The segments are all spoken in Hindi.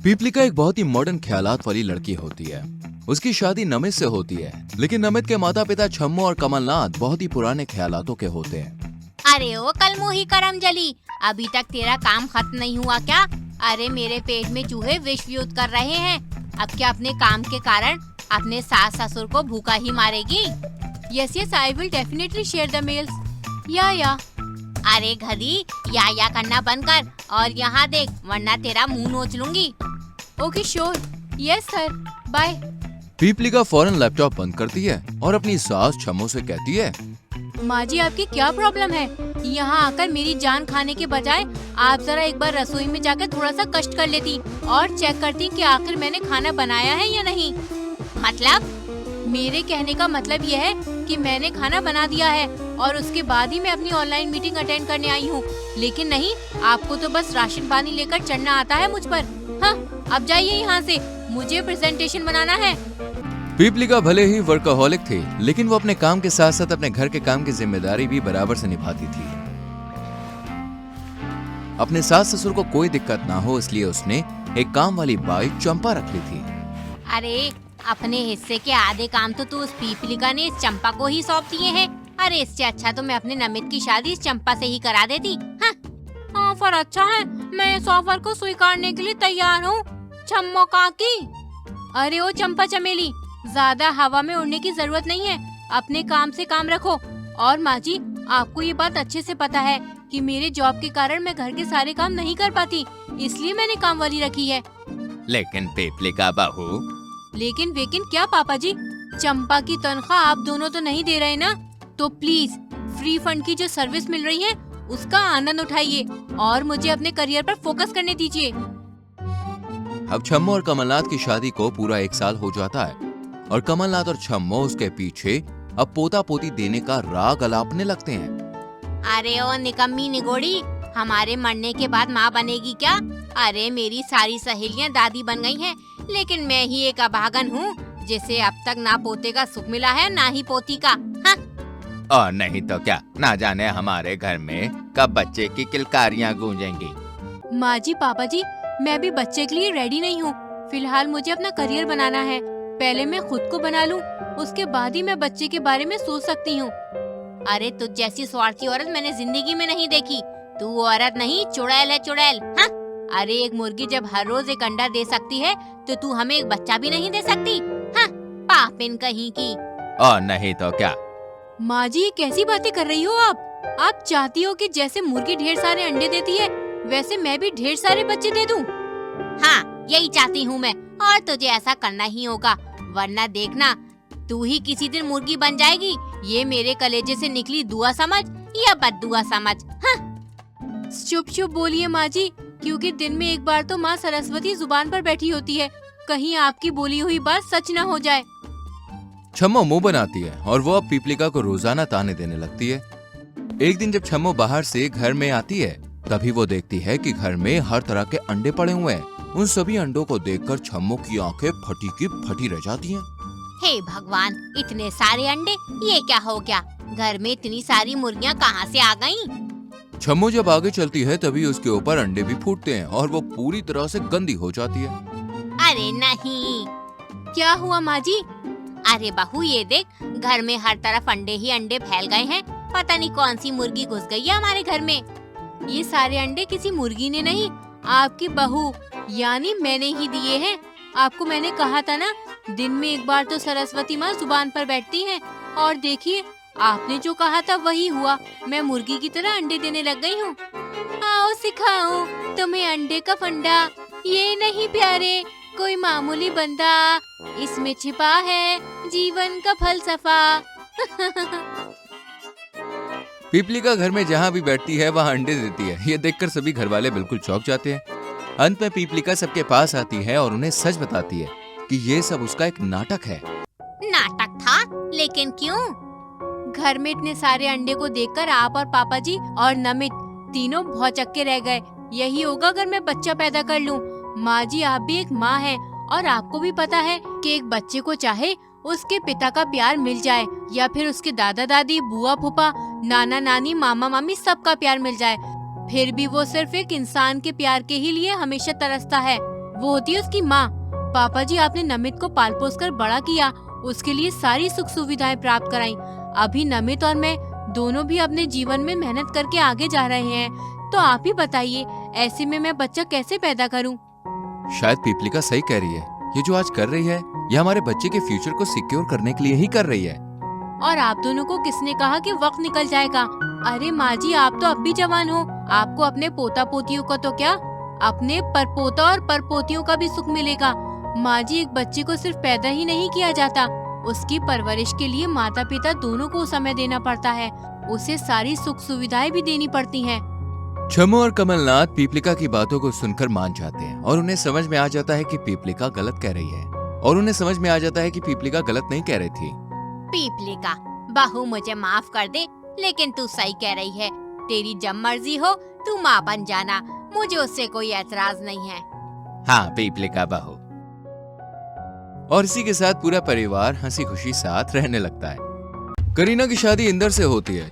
पीपलिका एक बहुत ही मॉडर्न ख्यालात वाली लड़की होती है। उसकी शादी नमित से होती है, लेकिन नमित के माता पिता छम्मो और कमलनाथ बहुत ही पुराने ख्यालातों के होते हैं। अरे ओ कलमुही करमजली, अभी तक तेरा काम खत्म नहीं हुआ क्या? अरे मेरे पेट में चूहे विश्व युद्ध कर रहे हैं। अब क्या अपने काम के कारण अपने सास ससुर को भूखा ही मारेगी? Yes yes, I will definitely share the mails. या अरे घड़ी, या करना बंद कर और यहाँ देख, वरना तेरा मुंह नोच लूंगी। Okay sure, yes sir, bye. Pipilika फौरन लैपटॉप बंद करती है और अपनी सास छम्मो से कहती है, माँ जी आपकी क्या प्रॉब्लम है? यहाँ आकर मेरी जान खाने के बजाय आप जरा एक बार रसोई में जाकर थोड़ा सा कष्ट कर लेती और चेक करती कि आखिर मैंने खाना बनाया है या नहीं। मतलब? मेरे कहने का मतलब यह है कि मैंने खाना बना दिया है और उसके बाद ही मैं अपनी ऑनलाइन मीटिंग अटेंड करने आई हूँ। लेकिन नहीं, आपको तो बस राशन पानी लेकर चढ़ना आता है मुझ पर। हाँ, अब जाइए यहाँ से, मुझे प्रेजेंटेशन बनाना है। पीपलिका भले ही वर्कaholic थी, लेकिन वो अपने काम के साथ साथ अपने घर के काम की जिम्मेदारी भी बराबर से निभाती थी। अपने सास ससुर को कोई दिक्कत ना हो, इसलिए उसने एक काम वाली बाई चंपा रख ली थी। अरे अपने हिस्से के आधे काम तो तू उस पीपलिका ने इस चंपा को ही सौंप दिए हैं। अरे इससे अच्छा तो मैं अपने नमित की शादी इस चंपा से ही करा देती। हाँ। ऑफर अच्छा है, मैं इस ऑफर को स्वीकारने के लिए तैयार हूँ। छम्मो काकी। अरे ओ चंपा चमेली, ज्यादा हवा में उड़ने की जरूरत नहीं है, अपने काम से काम रखो। और माँ जी, आपको ये बात अच्छे से पता है कि मेरे जॉब के कारण मैं घर के सारे काम नहीं कर पाती, इसलिए मैंने काम वाली रखी है। लेकिन पीपलिका बहू। लेकिन वेकिन क्या पापा जी? चंपा की तनख्वाह आप दोनों तो नहीं दे रहे ना, तो प्लीज फ्री फंड की जो सर्विस मिल रही है उसका आनंद उठाइए और मुझे अपने करियर पर फोकस करने दीजिए। अब छम्मो और कमलनाथ की शादी को पूरा 1 साल हो जाता है और कमलनाथ और छम्मो उसके पीछे अब पोता पोती देने का राग अलापने लगते हैं। अरे ओ निकम्मी निगोड़ी, हमारे मरने के बाद माँ बनेगी क्या? अरे मेरी सारी सहेलियाँ दादी बन गई हैं, लेकिन मैं ही एक अभागन हूँ जिसे अब तक ना पोते का सुख मिला है ना ही पोती का। हाँ? और नहीं तो क्या, ना जाने हमारे घर में कब बच्चे की किलकारियाँ गूंजेंगी। माँ जी पापा जी, मैं भी बच्चे के लिए रेडी नहीं हूँ। फिलहाल मुझे अपना करियर बनाना है, पहले मैं खुद को बना लूँ, उसके बाद ही मैं बच्चे के बारे में सोच सकती हूँ। अरे तुझ जैसी स्वार्थी औरत मैंने जिंदगी में नहीं देखी। तू औरत नहीं, चुड़ैल है, चुड़ैल। हाँ? अरे एक मुर्गी जब हर रोज एक अंडा दे सकती है, तो तू हमें एक बच्चा भी नहीं दे सकती? हाँ? पापिन कहीं की। और नहीं तो क्या। माँ जी ये कैसी बातें कर रही हो आप? आप चाहती हो कि जैसे मुर्गी ढेर सारे अंडे देती है, वैसे मैं भी ढेर सारे बच्चे दे दूं? हाँ, यही चाहती हूँ मैं, और तुझे ऐसा करना ही होगा, वरना देखना तू ही किसी दिन मुर्गी बन जाएगी। ये मेरे कलेजे से निकली दुआ समझ या बद्दुआ समझ। हाँ? चुप चुप बोलिए माँ जी, क्योंकि दिन में एक बार तो माँ सरस्वती जुबान पर बैठी होती है, कहीं आपकी बोली हुई बात सच न हो जाए। छम्मो मुंह बनाती है और वो अब पीपलिका को रोजाना ताने देने लगती है। एक दिन जब छम्मो बाहर से घर में आती है, तभी वो देखती है कि घर में हर तरह के अंडे पड़े हुए हैं। उन सभी अंडों को देखकर छम्मो की आंखें फटी की फटी रह जाती हैं। हे भगवान, इतने सारे अंडे, ये क्या हो गया? घर में इतनी सारी मुर्गियाँ कहाँ से आ गईं? छम्मो जब आगे चलती है तभी उसके ऊपर अंडे भी फूटते हैं और वो पूरी तरह से गंदी हो जाती है। अरे नहीं। क्या हुआ माँ जी? अरे बहू ये देख, घर में हर तरफ अंडे ही अंडे फैल गए हैं। पता नहीं कौन सी मुर्गी घुस गई है हमारे घर में। ये सारे अंडे किसी मुर्गी ने नहीं, आपकी बहू यानी मैंने ही दिए हैं। आपको मैंने कहा था ना, दिन में एक बार तो सरस्वती माँ जुबान पर बैठती हैं। और देखिए, आपने जो कहा था वही हुआ, मैं मुर्गी की तरह अंडे देने लग गई हूँ। आओ सिखाऊं तुम्हें अंडे का फंडा, ये नहीं प्यारे कोई मामूली बंदा, इसमें छिपा है जीवन का फलसफा। पीपलिका घर में जहाँ भी बैठती है वहाँ अंडे देती है। ये देखकर सभी घर वाले बिल्कुल चौंक जाते हैं। अंत में पीपलिका सबके पास आती है और उन्हें सच बताती है कि ये सब उसका एक नाटक है। नाटक था? लेकिन क्यों? घर में इतने सारे अंडे को देखकर आप और पापा जी और नमित तीनों भौचक्के रह गए। यही होगा अगर मैं बच्चा पैदा कर लूं। माँ जी आप भी एक माँ हैं और आपको भी पता है कि एक बच्चे को चाहे उसके पिता का प्यार मिल जाए या फिर उसके दादा दादी, बुआ फूफा, नाना नानी, मामा मामी सबका प्यार मिल जाए, फिर भी वो सिर्फ एक इंसान के प्यार के ही लिए हमेशा तरसता है। वो होती है उसकी माँ। पापा जी, आपने नमित को पाल पोस कर बड़ा किया, उसके लिए सारी सुख सुविधाएं प्राप्त कराई। अभी नमित और मैं दोनों भी अपने जीवन में मेहनत करके आगे जा रहे हैं, तो आप ही बताइए, ऐसे में मैं बच्चा कैसे पैदा करूं? शायद पीपलिका सही कह रही है। ये जो आज कर रही है, ये हमारे बच्चे के फ्यूचर को सिक्योर करने के लिए ही कर रही है। और आप दोनों को किसने कहा कि वक्त निकल जाएगा? अरे माँ जी, आप तो अब भी जवान हो, आपको अपने पोता पोतियों का तो क्या, अपने परपोता और परपोतियों का भी सुख मिलेगा। माँ जी, एक बच्चे को सिर्फ पैदा ही नहीं किया जाता, उसकी परवरिश के लिए माता पिता दोनों को समय देना पड़ता है, उसे सारी सुख सुविधाएं भी देनी पड़ती हैं। छम्मू और कमलनाथ पीपलिका की बातों को सुनकर मान जाते हैं और उन्हें समझ में आ जाता है कि पीपलिका गलत कह रही है, और उन्हें समझ में आ जाता है कि पीपलिका गलत नहीं कह रही थी। पीपलिका, बहू मुझे माफ कर दे, लेकिन तू सही कह रही है। तेरी जब मर्जी हो तू माँ बन जाना, मुझे उससे कोई एतराज नहीं है। हाँ पीपलिका बहू। और इसी के साथ पूरा परिवार हंसी खुशी साथ रहने लगता है। करीना की शादी इंदर से होती है।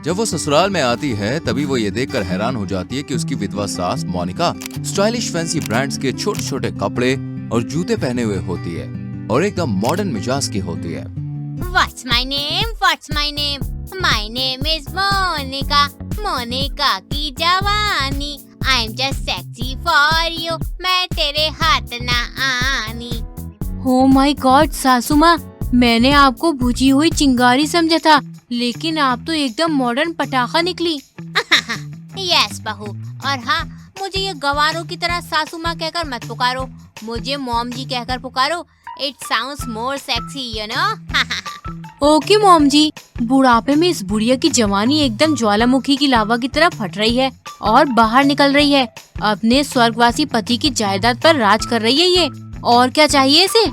जब वो ससुराल में आती है तभी वो ये देखकर हैरान हो जाती है कि उसकी विधवा सास मोनिका स्टाइलिश फैंसी ब्रांड्स के छोटे छोटे कपड़े और जूते पहने हुए होती है और एकदम मॉडर्न मिजाज की होती है। What's my name? What's my name? My name is Monica. Monica की जवानी। I'm just sexy for you. मैं तेरे हाथ ना आनी। हो माय गॉड सासू माँ, मैंने आपको बुझी हुई चिंगारी समझा था, लेकिन आप तो एकदम मॉडर्न पटाखा निकली। यस बहू, और हाँ, मुझे ये गवारों की तरह सासू माँ कहकर मत पुकारो, मुझे मॉम जी कहकर पुकारो। It sounds more sexy, you know? Okay mom ji. बुढ़ापे में इस बुढ़िया की जवानी एकदम ज्वालामुखी की लावा की तरह फट रही है और बाहर निकल रही है। अपने स्वर्गवासी पति की जायदाद पर राज कर रही है ये, और क्या चाहिए इसे?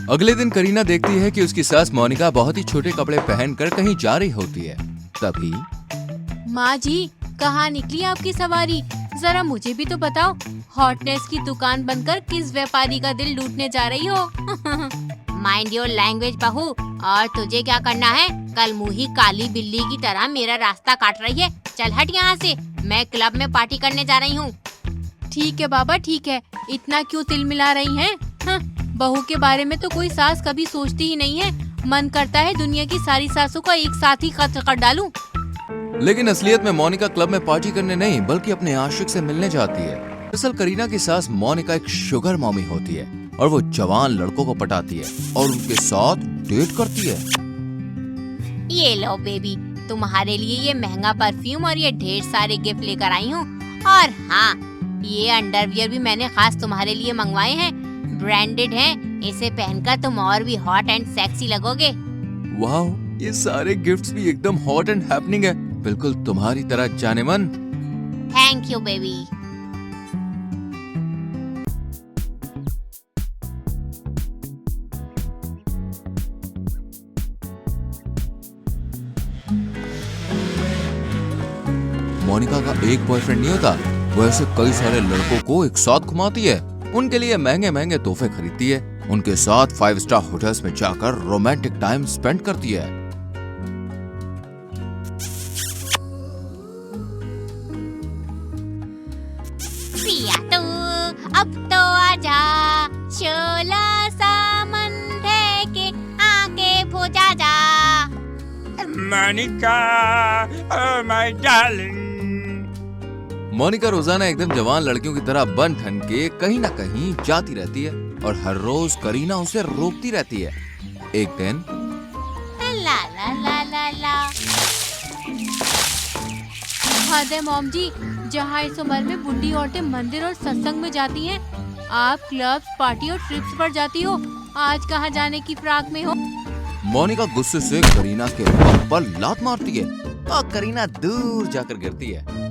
अगले दिन करीना देखती है कि उसकी सास मोनिका बहुत ही छोटे कपड़े पहनकर कहीं जा रही होती है। तभी माँ जी, कहाँ निकली आपकी सवारी? जरा मुझे भी तो बताओ, हॉटनेस की दुकान बनकर किस व्यापारी का दिल लूटने जा रही हो? माइंड योर लैंग्वेज बहू, और तुझे क्या करना है? कल मुही काली बिल्ली की तरह मेरा रास्ता काट रही है। चल हट यहाँ से, मैं क्लब में पार्टी करने जा रही हूँ। ठीक है बाबा, ठीक है, इतना क्यों तिल मिला रही हैं? हाँ, बहू के बारे में तो कोई सास कभी सोचती ही नहीं है। मन करता है दुनिया की सारी सासों का एक साथ ही कत्ल कर डालूं। लेकिन असलियत में मोनिका क्लब में पार्टी करने नहीं बल्कि अपने आशिक से मिलने जाती है। दरअसल करीना की सास मोनिका एक शुगर मॉमी होती है और वो जवान लड़कों को पटाती है और उनके साथ डेट करती है। ये लो बेबी, तुम्हारे लिए ये महंगा परफ्यूम और ये ढेर सारे गिफ्ट लेकर आई हूँ। और हाँ, ये अंडरवियर भी मैंने खास तुम्हारे लिए मंगवाए हैं, ब्रांडेड हैं। इसे पहनकर तुम और भी हॉट एंड सेक्सी लगोगे। वाह, ये सारे गिफ्ट्स भी एकदम हॉट एंड हैपनिंग है, बिल्कुल तुम्हारी तरह जाने मन। Thank you baby. मोनिका का एक बॉयफ्रेंड नहीं होता, वो ऐसे कई सारे लड़कों को एक साथ घुमाती है, उनके लिए महंगे महंगे तोहफे खरीदती है, उनके साथ 5 स्टार होटल्स में जाकर रोमांटिक टाइम स्पेंड करती है। पिया तू अब तो आजा, शोला सामन के आके भुजा जा। Monica, oh my darling. Monika रोजाना एकदम जवान लड़कियों की तरह बन ठन के कहीं ना कहीं जाती रहती है और हर रोज करीना उसे रोकती रहती है। एक दिन ला ला ला ला ला। हद है मॉम जी, जहाँ इस उम्र में बुढ़ी औरतें मंदिर और सत्संग में जाती हैं, आप क्लब्स, पार्टी और ट्रिप्स पर जाती हो। आज कहाँ जाने की फिराक में हो? मोनिका गुस्से से करीना के पग पर लात मारती है और करीना दूर जाकर गिरती है।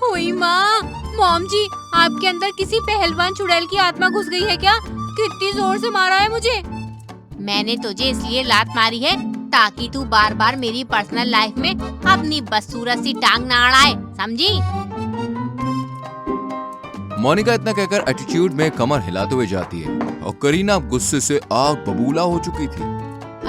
ओई माँ, मॉम जी, आपके अंदर किसी पहलवान चुड़ैल की आत्मा घुस गई है क्या? कितनी जोर से मारा है मुझे। मैंने तुझे इसलिए लात मारी है ताकि तू बार बार मेरी पर्सनल लाइफ में अपनी बदसूरत सी टांग ना अड़ाए, समझी? मोनिका इतना कहकर एटीट्यूड में कमर हिलाते हुए जाती है और करीना गुस्से से आग बबूला हो चुकी थी।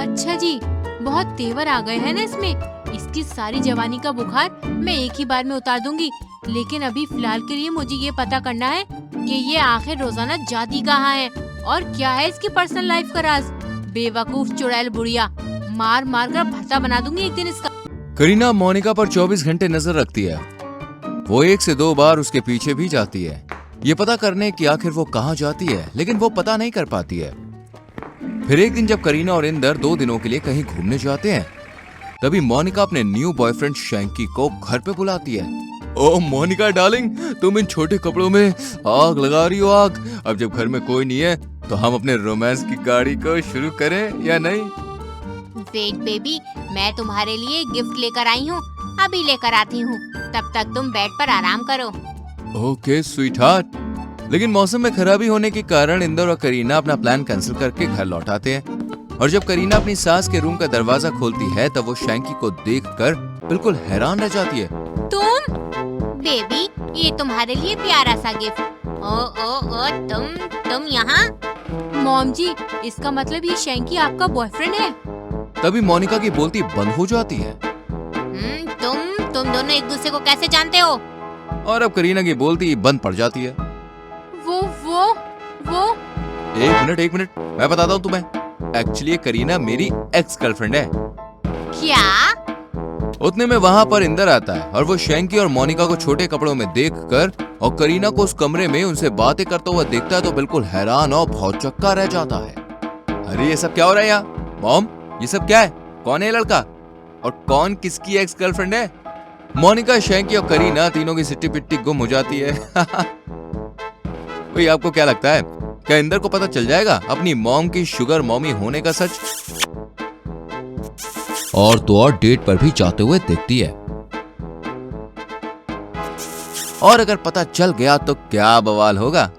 अच्छा जी, बहुत तेवर आ गए हैं ना इसमें। इसकी सारी जवानी का बुखार मैं एक ही बार में उतार दूंगी, लेकिन अभी फिलहाल के लिए मुझे ये पता करना है कि ये आखिर रोजाना जाती कहाँ है और क्या है इसकी पर्सनल लाइफ का राज। बेवकूफ चुड़ैल बुढ़िया, मार मार कर भरता बना दूंगी एक दिन इसका। करीना मोनिका पर 24 घंटे नजर रखती है। वो 1 से 2 बार उसके पीछे भी जाती है, ये पता करने कि आखिर वो कहाँ जाती है, लेकिन वो पता नहीं कर पाती है। फिर एक दिन जब करीना और इंदर 2 दिनों के लिए कहीं घूमने जाते हैं, तभी मोनिका अपने न्यू बॉयफ्रेंड शैंकी को घर पे बुलाती है। ओह मोनिका डार्लिंग, तुम इन छोटे कपड़ों में आग लगा रही हो आग। अब जब घर में कोई नहीं है तो हम अपने रोमांस की गाड़ी को शुरू करें या नहीं? वेट बेबी, मैं तुम्हारे लिए गिफ्ट लेकर आई हूँ, अभी लेकर आती हूँ। तब तक तुम बेड पर आराम करो। Okay sweetheart. लेकिन मौसम में खराबी होने के कारण इंदर और करीना अपना प्लान कैंसिल करके घर लौट आते हैं। और जब करीना अपनी सास के रूम का दरवाजा खोलती है तब वो शैंकी को देखकर बिल्कुल हैरान रह जाती है। तुम? बेबी, ये तुम्हारे लिए प्यारा सा गिफ्ट। ओ तुम यहाँ? मॉम जी, इसका मतलब ये शैंकी आपका बॉयफ्रेंड है? तभी मोनिका की बोलती बंद हो जाती है। तुम दोनों एक दूसरे को कैसे जानते हो? और अब करीना की बोलती बंद पड़ जाती है। वो एक मिनट, मैं बताता हूँ तुम्हें। एक्चुअली करीना मेरी एक्स गर्लफ्रेंड है। क्या? उतने में वहाँ पर इंदर आता है और वो शैंकी और मोनिका को छोटे कपड़ों में देखकर और करीना को उस कमरे में उनसे बातें करता हुआ देखता है तो बिल्कुल हैरान और भौचक्का रह जाता है। अरे ये सब क्या हो रहा है यहाँ? मॉम, ये सब क्या है? कौन है ये लड़का और कौन किसकी एक्स गर्लफ्रेंड है? मोनिका, शैंकी और करीना तीनों की सिट्टी पिट्टी गुम हो जाती है। भाई आपको क्या लगता है, क्या इंदर को पता चल जाएगा अपनी मॉम की शुगर मॉमी होने का सच? और तो और डेट पर भी जाते हुए देखती है। और अगर पता चल गया तो क्या बवाल होगा।